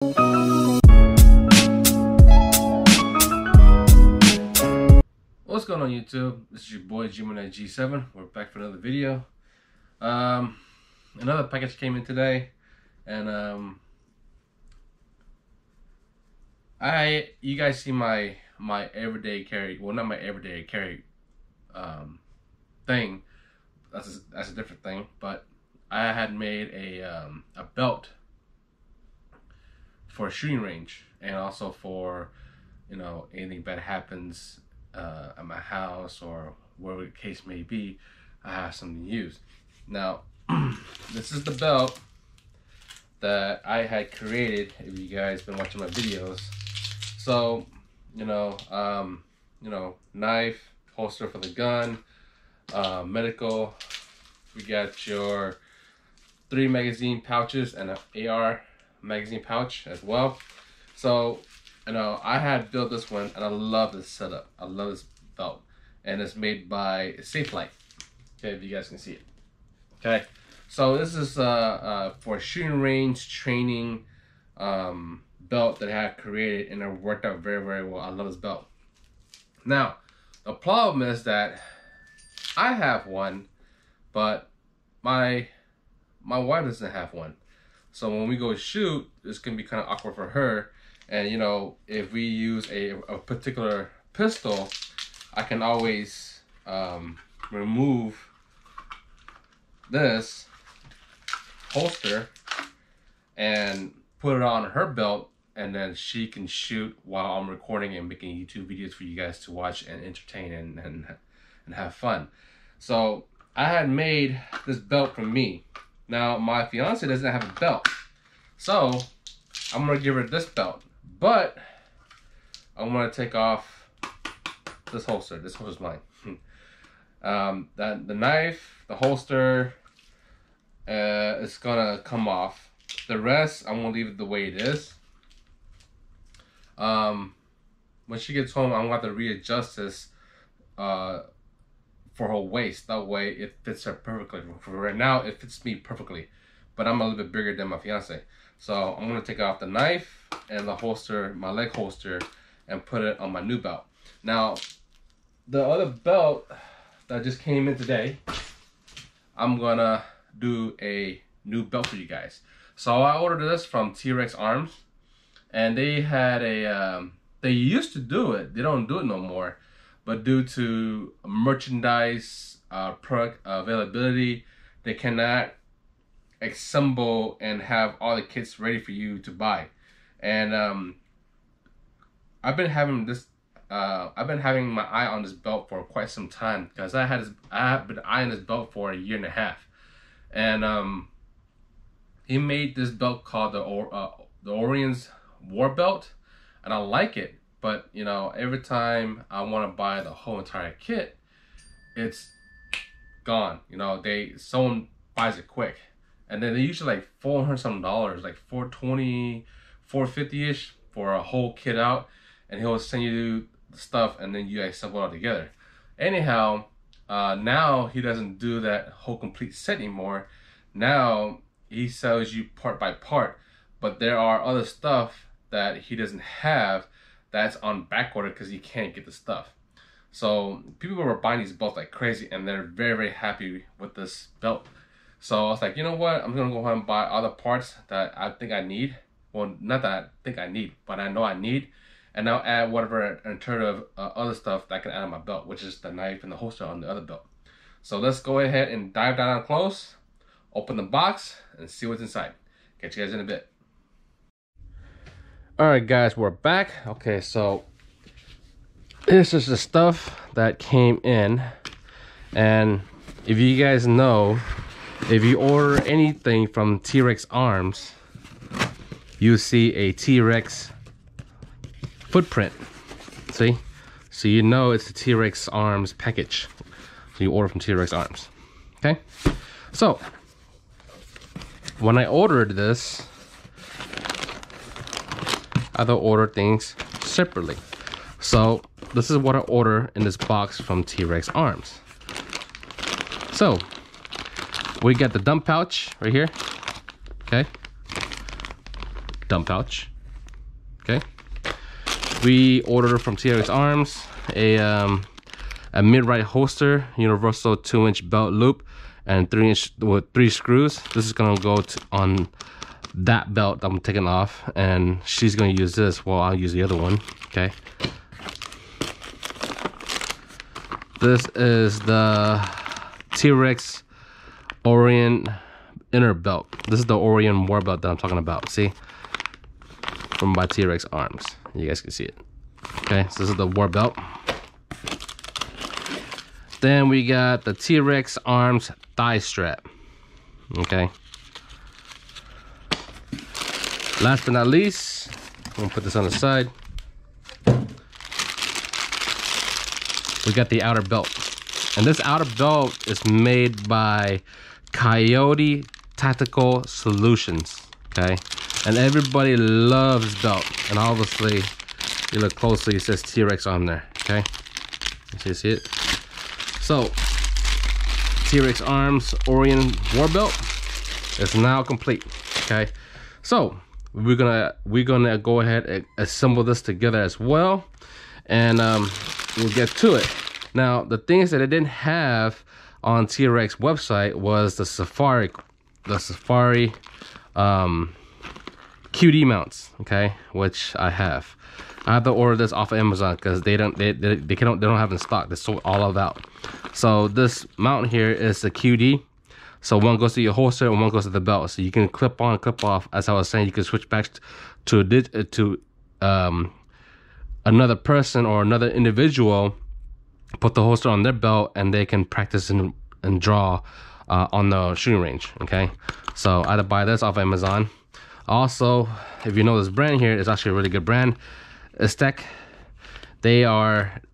What's going on YouTube? This is your boy Gemini G7. We're back for another video. Another package came in today, and you guys see my everyday carry, well, not my everyday carry thing. That's a different thing, but I had made a belt for a shooting range, and also for, you know, anything bad happens at my house or wherever the case may be, I have something to use. Now, this is the belt that I had created, if you guys been watching my videos. So, knife, holster for the gun, medical. We got your 3 magazine pouches and an AR magazine pouch as well. So, I had built this one, and I love this setup. I love this belt, and it's made by Safelite. Okay, if you guys can see it. Okay, so this is for a shooting range training belt that I have created, and it worked out very, very well. I love this belt. Now, the problem is that I have one, but my wife doesn't have one. So when we go shoot, it's gonna be kind of awkward for her. And if we use a particular pistol, I can always remove this holster and put it on her belt, and then she can shoot while I'm recording and making YouTube videos for you guys to watch and entertain and have fun. So I had made this belt for me. Now my fiance doesn't have a belt, so I'm gonna give her this belt. But I want to take off this holster. This holster's mine. The knife, the holster, is gonna come off. The rest, I'm gonna leave it the way it is. When she gets home, I'm gonna have to readjust this for her waist. That way, it fits her perfectly. For right now, it fits me perfectly, but I'm a little bit bigger than my fiance. So I'm gonna take off the knife and the holster, my leg holster, and put it on my new belt. Now, the other belt that just came in today, I'm gonna do a new belt for you guys. So I ordered this from T-Rex Arms, and they had they used to do it. They don't do it no more, but due to merchandise product availability, they cannot assemble and have all the kits ready for you to buy. And I've been having my eye on this belt for quite some time, because I have been eyeing this belt for 1.5 years. And he made this belt called the Orion War Belt, and I like it, but every time I want to buy the whole entire kit, it's gone. Someone buys it quick. And then they usually like $400 something, like $420, $450-ish for a whole kit out. And he'll send you the stuff, and then you assemble it all together. Anyhow, now he doesn't do that whole complete set anymore. Now he sells you part by part, but there are other stuff that he doesn't have that's on back order because he can't get the stuff. So people were buying these belts like crazy, and they're very, very happy with this belt. So I was like, you know what? I'm gonna go ahead and buy all the parts that I think I need. Well, not that I think I need, but I know I need. And I'll add whatever alternative other stuff that I can add on my belt, which is the knife and the holster on the other belt. So let's go ahead and dive down close, open the box, and see what's inside. Catch you guys in a bit. All right, guys, we're back. Okay, so this is the stuff that came in. And if you guys know, if you order anything from T-Rex Arms, you see a T-Rex footprint. See? So you know it's a T-Rex Arms package. So you order from T-Rex Arms. Okay? So, when I ordered this, I had to order things separately. So, this is what I ordered in this box from T-Rex Arms. So, we got the dump pouch right here. Okay. dump pouch. Okay. We ordered from TRX Arms a mid-right holster, universal 2-inch belt loop, and 3-inch with 3 screws. This is gonna go on that belt I'm taking off, and she's gonna use this while I'll use the other one. Okay. This is the TRX Orion inner belt. This is the Orion War Belt that I'm talking about. See, from by TRX Arms. You guys can see it. Okay, so this is the War Belt. Then we got the TRX Arms thigh strap. Okay. Last but not least, I'm gonna put this on the side. We got the outer belt. And this outer belt is made by Coyote Tactical Solutions. Okay. And everybody loves this belt. And obviously, you look closely, it says TRX on there. Okay. You see it? So, TRX Arms Orion War Belt is now complete. Okay, so we're gonna go ahead and assemble this together as well, and we'll get to it. Now, the things that I didn't have on TRX website was the Safari QD mounts. Okay, which I have. I have to order this off of Amazon because they don't have in stock. They're sold all of out. So this mount here is a QD. So one goes to your holster and one goes to the belt. So you can clip on, clip off. As I was saying, you can switch back to another person or another individual, put the holster on their belt, and they can practice and draw on the shooting range. Okay, so I had to buy this off Amazon. Also, if you know this brand here, it's actually a really good brand. Aztec. This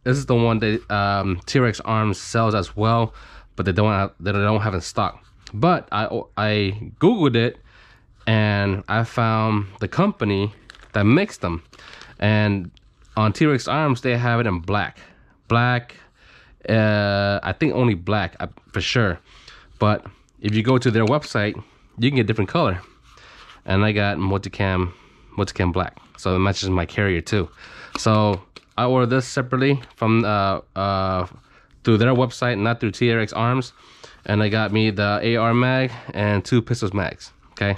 is the one that TRX Arms sells as well, but they don't have in stock. But I googled it and I found the company that makes them, and on TRX Arms they have it in black. I think only black for sure, but if you go to their website you can get different color, and I got multicam black, so it matches my carrier too. So I ordered this separately from through their website, not through TRX Arms, and they got me the AR mag and 2 pistols mags. Okay,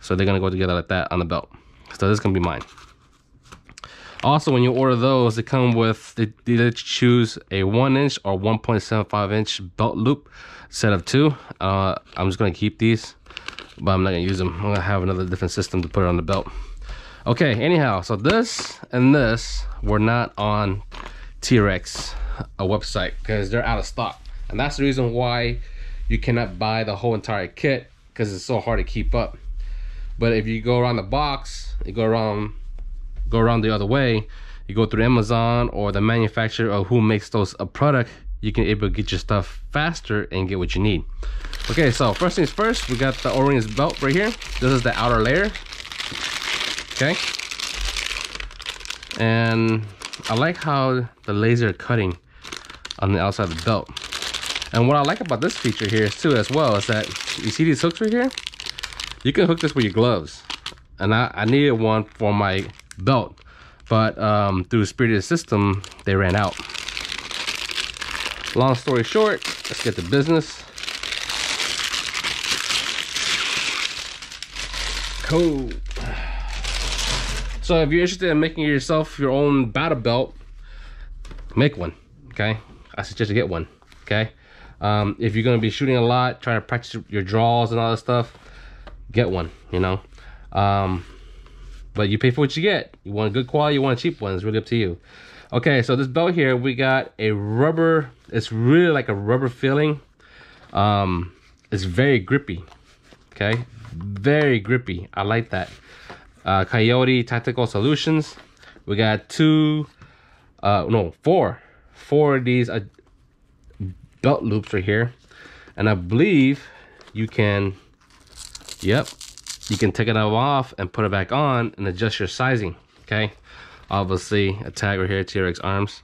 so they're gonna go together like that on the belt. So this is gonna be mine. Also, when you order those, they come with, they let you choose a 1-inch or 1.75-inch belt loop set of 2. I'm just gonna keep these, but I'm not gonna use them. I'm gonna have another different system to put it on the belt. Okay, anyhow, so this and this were not on TRX website because they're out of stock, and that's the reason why you cannot buy the whole entire kit, because it's so hard to keep up. But if you go around the box, you go around the other way, you go through Amazon or the manufacturer or who makes those a product, you can able to get your stuff faster and get what you need. Okay, so first things first, we got the Orion's belt right here. This is the outer layer. Okay, and I like how the laser cutting on the outside of the belt. And what I like about this feature here too as well is that you see these hooks right here, you can hook this with your gloves, and I needed one for my belt, but through Spirited System they ran out. Long story short, let's get to business. Cool. So if you're interested in making yourself your own battle belt, make one. Okay, I suggest you get one. Okay, if you're gonna be shooting a lot, trying to practice your draws and all that stuff, get one. You know, but you pay for what you get. You want a good quality, you want a cheap one. It's really up to you. Okay, so this belt here, we got a rubber. It's really like a rubber feeling. It's very grippy. Okay, very grippy. I like that. Coyote Tactical Solutions. We got four of these belt loops right here, and I believe you can take it off and put it back on and adjust your sizing. Okay, obviously a tag right here, TRX Arms,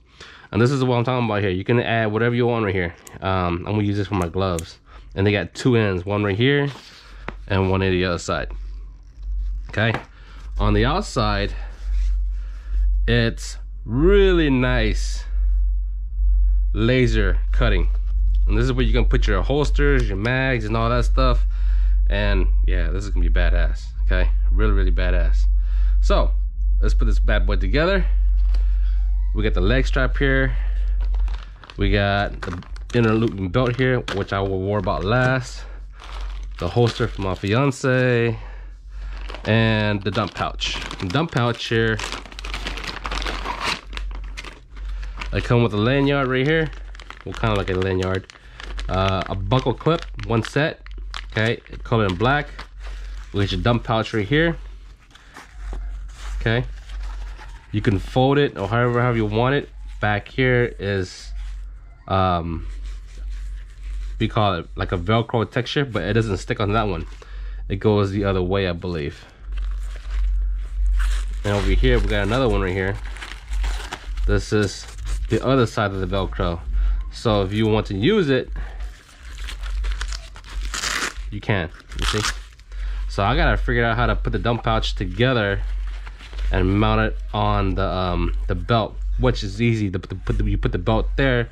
and this is what I'm talking about here. You can add whatever you want right here. I'm gonna use this for my gloves, and they got 2 ends, one right here and one at the other side. Okay, On the outside, it's really nice laser cutting, and this is where you can put your holsters, your mags, and all that stuff. And yeah, this is gonna be badass. Okay, really badass. So let's put this bad boy together. We got the leg strap here, we got the inner looping belt here, which I will worry about last, the holster for my fiance, and the dump pouch. The dump pouch here, I come with a lanyard right here, well, kind of like a lanyard, a buckle clip, one set, okay, color in black. We got your dump pouch right here, okay. You can fold it or however you want it. Back here is we call it like a Velcro texture, but it doesn't stick on that one. It goes the other way, I believe. And over here we got another one right here. This is the other side of the Velcro. So if you want to use it, you can, you see? So I gotta figure out how to put the dump pouch together and mount it on the belt, which is easy. You put the belt there,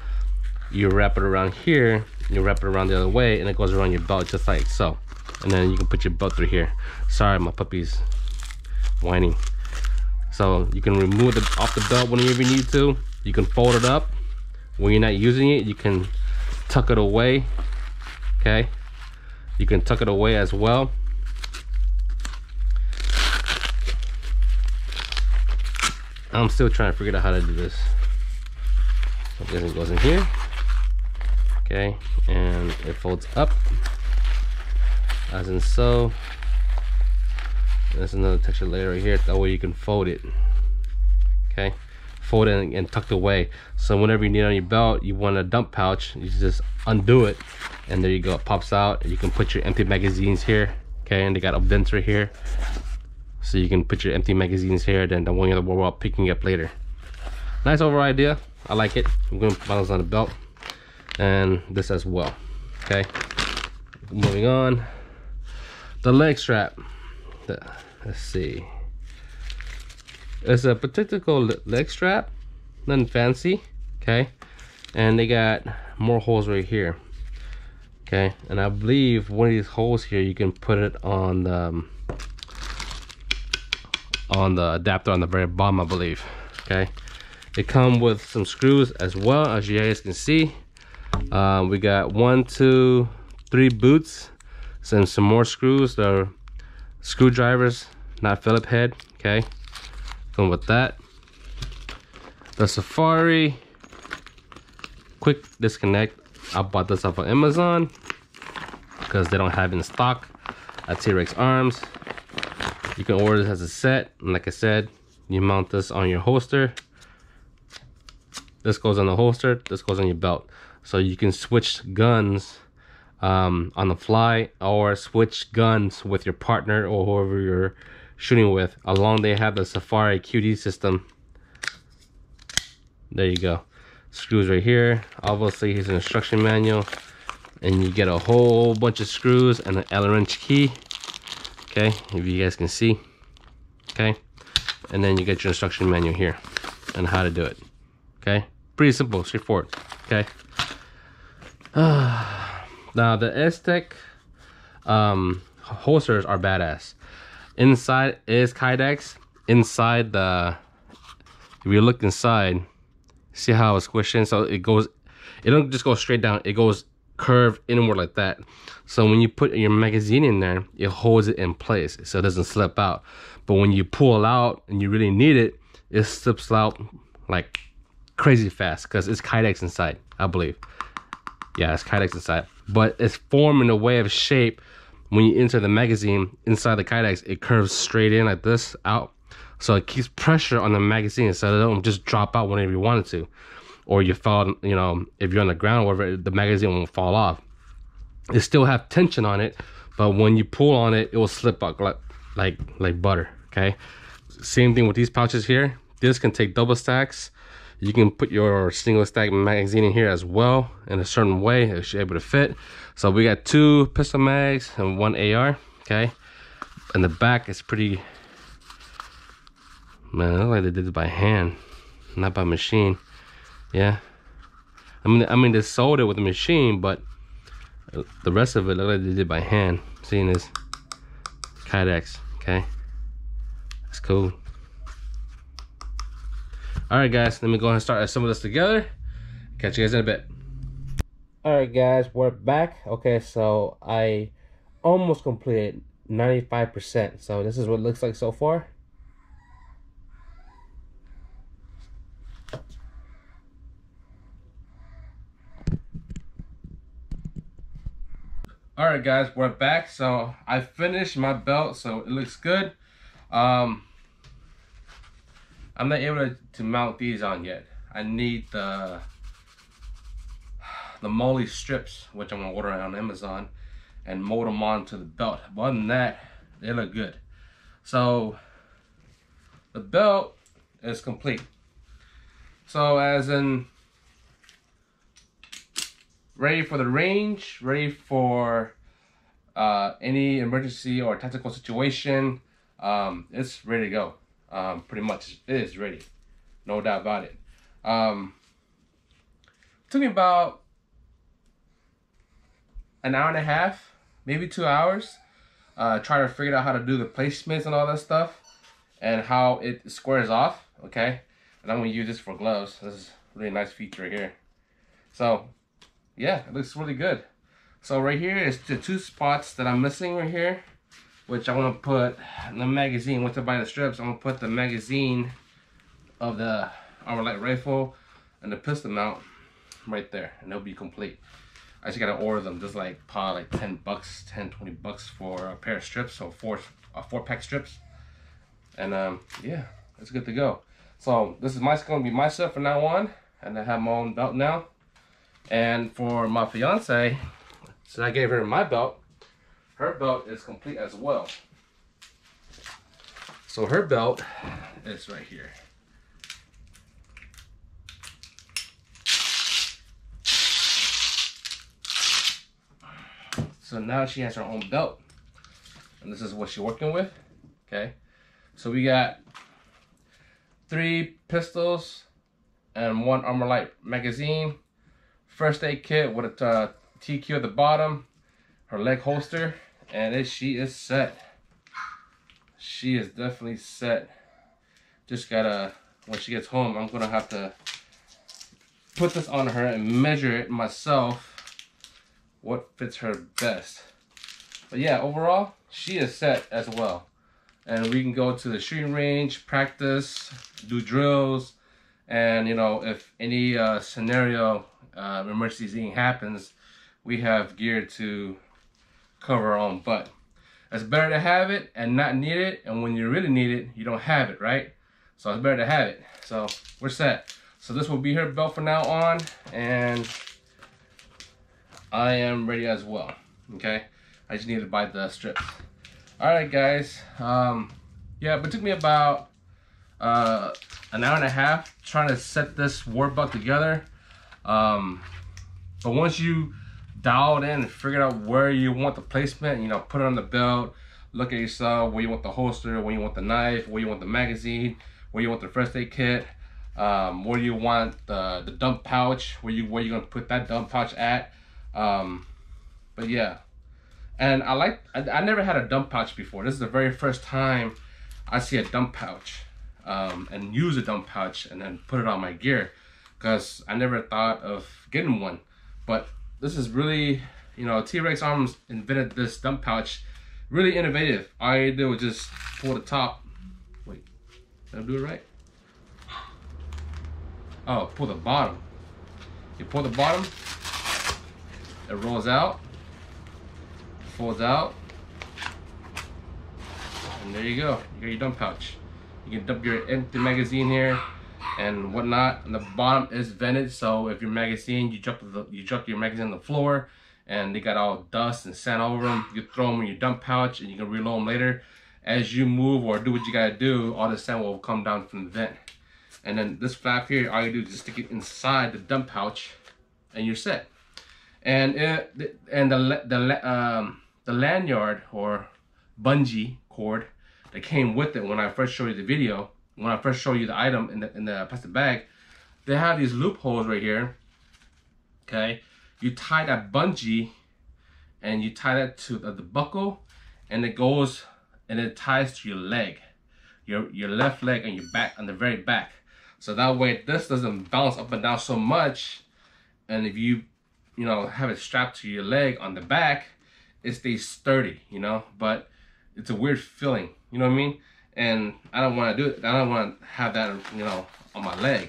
you wrap it around here, you wrap it around the other way, and it goes around your belt just like so. And then you can put your belt through here. Sorry, my puppy's whining. So you can remove it off the belt whenever you need to. You can fold it up. When you're not using it, you can tuck it away, okay? You can tuck it away as well. I'm still trying to figure out how to do this. So this goes in here, okay, and it folds up as in so. There's another texture layer right here, that way you can fold it, okay, fold it and tucked away. So whenever you need it on your belt, you want a dump pouch, you just undo it, and there you go, it pops out. You can put your empty magazines here, okay, and they got a vent right here. So you can put your empty magazines here, then the one you're worry about picking up later. Nice overall idea. I like it. I'm going to put those on the belt and this as well. Okay. Moving on. The leg strap. Let's see. It's a particular leg strap. Nothing fancy. Okay. And they got more holes right here. Okay. And I believe one of these holes here, you can put it on the adapter on the very bottom, I believe. Okay, it comes with some screws as well, as you guys can see. We got 1, 2, 3 boots, and some more screws. They're screwdrivers, not Phillip head. Okay, come with that. The Safari quick disconnect, I bought this off of Amazon because they don't have it in stock at T-Rex Arms. You can order this as a set, and like I said, you mount this on your holster. This goes on the holster, this goes on your belt. So you can switch guns on the fly, or switch guns with your partner or whoever you're shooting with. Along they have the Safari QD system. There you go. Screws right here. Obviously here's an instruction manual, and you get a whole bunch of screws and an Allen wrench key. Okay, if you guys can see. Okay, and then you get your instruction manual here and how to do it. Okay, pretty simple, straightforward. Okay. Now the Aztec holsters are badass. Inside is Kydex. Inside the, if you look inside, see how it's squished in. So it goes, it don't just go straight down. It goes curved inward like that. So when you put your magazine in there, it holds it in place so it doesn't slip out. But when you pull out and you really need it, it slips out like crazy fast because it's Kydex inside, I believe. Yeah, it's Kydex inside. But it's formed in a way of shape. When you enter the magazine inside the Kydex, it curves straight in like this out. So it keeps pressure on the magazine so it don't just drop out whenever you want it to. Or you fall, you know, if you're on the ground or whatever, the magazine won't fall off. It still have tension on it, but when you pull on it, it will slip out like butter. Okay. Same thing with these pouches here. This can take double stacks. You can put your single stack magazine in here as well in a certain way. It should be able to fit. So we got 2 pistol mags and 1 AR. Okay. And the back is pretty Man, it looks like they did it by hand, not by machine. Yeah. I mean, they sold it with a machine, but the rest of it looked like they did it by hand. Seeing this Kydex, okay? That's cool. Alright guys, let me go ahead and start some of this together. Catch you guys in a bit. Alright guys, we're back. Okay, so I almost completed 95%. So this is what it looks like so far. Alright guys, we're back. So I finished my belt, so it looks good. I'm not able to mount these on yet. I need the moly strips, which I'm gonna order on Amazon, and mold them onto the belt. But other than that, they look good. So the belt is complete. So as in ready for the range, ready for any emergency or tactical situation. It's ready to go. Pretty much it is ready, no doubt about it. Took me about an hour and a half, maybe 2 hours, trying to figure out how to do the placements and all that stuff and how it squares off. Okay, and I'm gonna use this for gloves. This is a really nice feature here. So yeah, it looks really good. So right here is the 2 spots that I'm missing right here, which I want to put the magazine. Once I buy the strips, I'm gonna put the magazine of the Armor Light rifle and the pistol mount right there, and they'll be complete. I just gotta order them. Just like probably like 10 bucks, 10, 20 bucks for a pair of strips, so 4-pack strips. And yeah, it's good to go. So this is gonna be my set from now on, and I have my own belt now. And for my fiance, so I gave her my belt. Her belt is complete as well. So her belt is right here. So now she has her own belt, and this is what she's working with. Okay, so we got 3 pistols and 1 Armor Light magazine, first aid kit with a TQ at the bottom, her leg holster, and she is set. She is definitely set. Just gotta, when she gets home, I'm gonna have to put this on her and measure it myself, what fits her best. But yeah, overall, she is set as well. And we can go to the shooting range, practice, do drills, and you know, if any scenario, emergency thing happens, we have gear to cover our own butt. It's better to have it and not need it, and when you really need it, you don't have it, right? So it's better to have it. So we're set. So this will be her belt from now on, and I am ready as well. Okay, I just need to buy the strips. All right, guys. Yeah, but it took me about an hour and a half trying to set this war belt together. But once you dialed in and figured out where you want the placement, you know, put it on the belt, look at yourself, where you want the holster, where you want the knife, where you want the magazine, where you want the first aid kit, where you want the dump pouch, where you're gonna put that dump pouch at. But yeah, and I never had a dump pouch before. This is the very first time I see a dump pouch, and use a dump pouch and then put it on my gear, because I never thought of getting one. But this is really, you know, T-Rex Arms invented this dump pouch, really innovative. All I did was just pull the top. Wait, did I do it right? Oh, pull the bottom. You pull the bottom, it rolls out, folds out, and there you go. You got your dump pouch. You can dump your empty magazine here and whatnot. And the bottom is vented, so if your magazine, you drop your magazine on the floor and they got all dust and sand over them, you throw them in your dump pouch and you can reload them later. As you move or do what you gotta do, all the sand will come down from the vent. And then this flap here, all you do is just stick it inside the dump pouch and you're set. And the lanyard or bungee cord that came with it when I first showed you the video, when I first show you the item in the plastic bag, they have these loopholes right here. Okay, you tie that bungee, and you tie that to the buckle, and it goes and it ties to your leg, your left leg and your back, on the very back. So that way this doesn't bounce up and down so much. And if you have it strapped to your leg on the back, it stays sturdy, but it's a weird feeling, you know what I mean? And I don't want to do it. I don't want to have that, on my leg.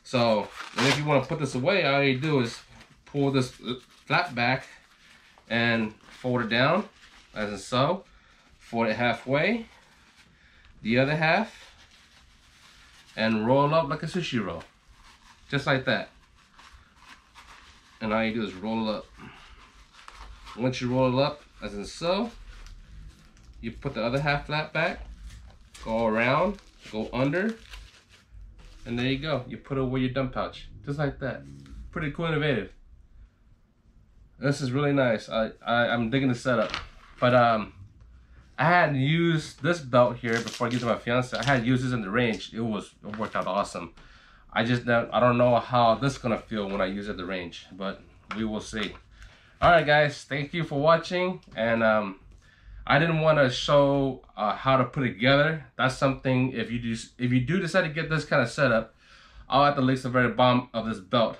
So, and if you want to put this away, all you do is pull this flap back and fold it down, as in so. Fold it halfway, the other half, and roll up like a sushi roll. Just like that. And all you do is roll it up. Once you roll it up, as in so, you put the other half flat back, go around, go under, and there you go. You put it away your dump pouch. Just like that. Pretty cool, innovative. This is really nice. I'm digging the setup. But I had used this belt here before I gave it to my fiance. I had used this in the range. It worked out awesome. I don't know how this is gonna feel when I use it at the range, but we will see. All right, guys, thank you for watching. And I didn't want to show how to put it together. That's something, if you do decide to get this kind of setup, I'll add the links at the very bottom of this belt.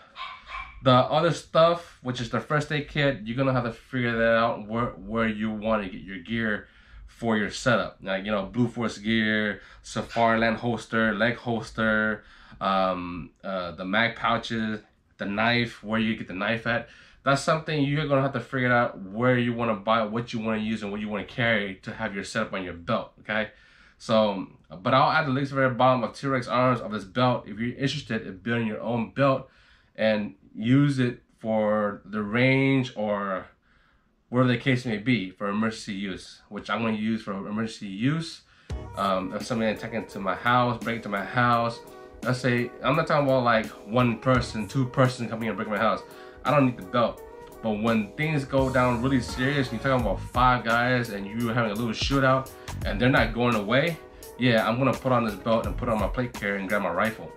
The other stuff, which is the first aid kit, you're gonna have to figure that out where you want to get your gear for your setup. Like, Blue Force gear, Safariland holster, leg holster, the mag pouches, the knife, where you get the knife at. That's something you're gonna have to figure out where you want to buy, what you want to use, and what you want to carry to have your setup on your belt. Okay, so but I'll add the links at the very bottom of T-Rex arms of this belt if you're interested in building your own belt and use it for the range or whatever the case may be for emergency use, which I'm going to use for emergency use. If somebody attacking to my house, break into my house, let's say, I'm not talking about like one person, two person coming and break my house. I don't need the belt. But when things go down really serious, you're talking about 5 guys and you're having a little shootout and they're not going away, yeah, I'm gonna put on this belt and put on my plate carrier and grab my rifle.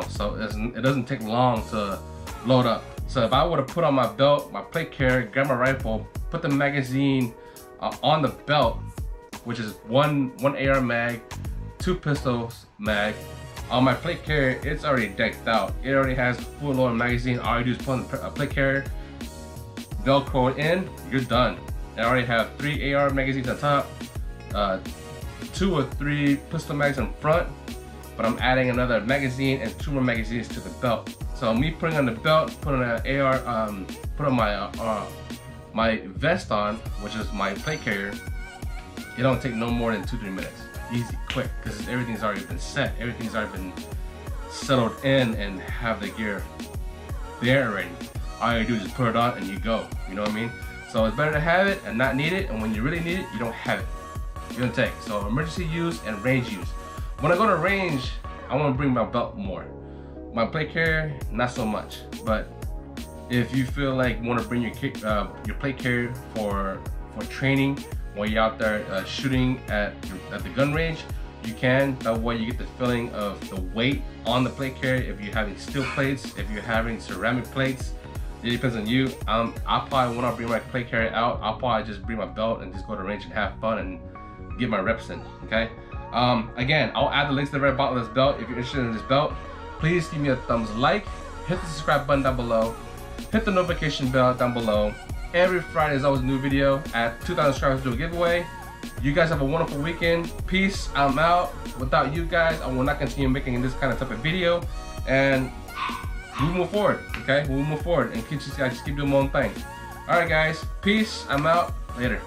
So it doesn't take long to load up. So if I were to put on my belt, my plate carrier, grab my rifle, put the magazine on the belt, which is one AR mag, 2 pistols mag. On my plate carrier, it's already decked out. It already has full load magazine. All you do is put on the plate carrier, Velcro it in, you're done. I already have 3 AR magazines on top, 2 or 3 pistol mags in front, but I'm adding another magazine and 2 more magazines to the belt. So me putting on the belt, putting an AR, put on my vest on, which is my plate carrier, it don't take no more than 2-3 minutes. Easy, quick, because everything's already been set, everything's already been settled in and have the gear there already. All you do is just put it on and you go, you know what I mean? So it's better to have it and not need it, and when you really need it, you don't have it. You're gonna take. So emergency use and range use. When I go to range, I want to bring my belt more. My plate carrier, not so much. But if you feel like you want to bring your plate carrier for training while you're out there shooting at the gun range, you can. That way you get the feeling of the weight on the plate carrier. If you're having steel plates, if you're having ceramic plates, it depends on you. I'll probably, when I bring my plate carrier out, I'll probably just bring my belt and just go to range and have fun and get my reps in, okay? Again, I'll add the links to the very bottom of this belt. If you're interested in this belt, please give me a thumbs like, hit the subscribe button down below, hit the notification bell down below. Every Friday is always a new video. At 2,000 subscribers, do a giveaway. You guys have a wonderful weekend. Peace, I'm out. Without you guys, I will not continue making this kind of type of video. And we'll move forward, okay? We'll move forward and just keep doing my own thing. All right, guys, peace, I'm out. Later.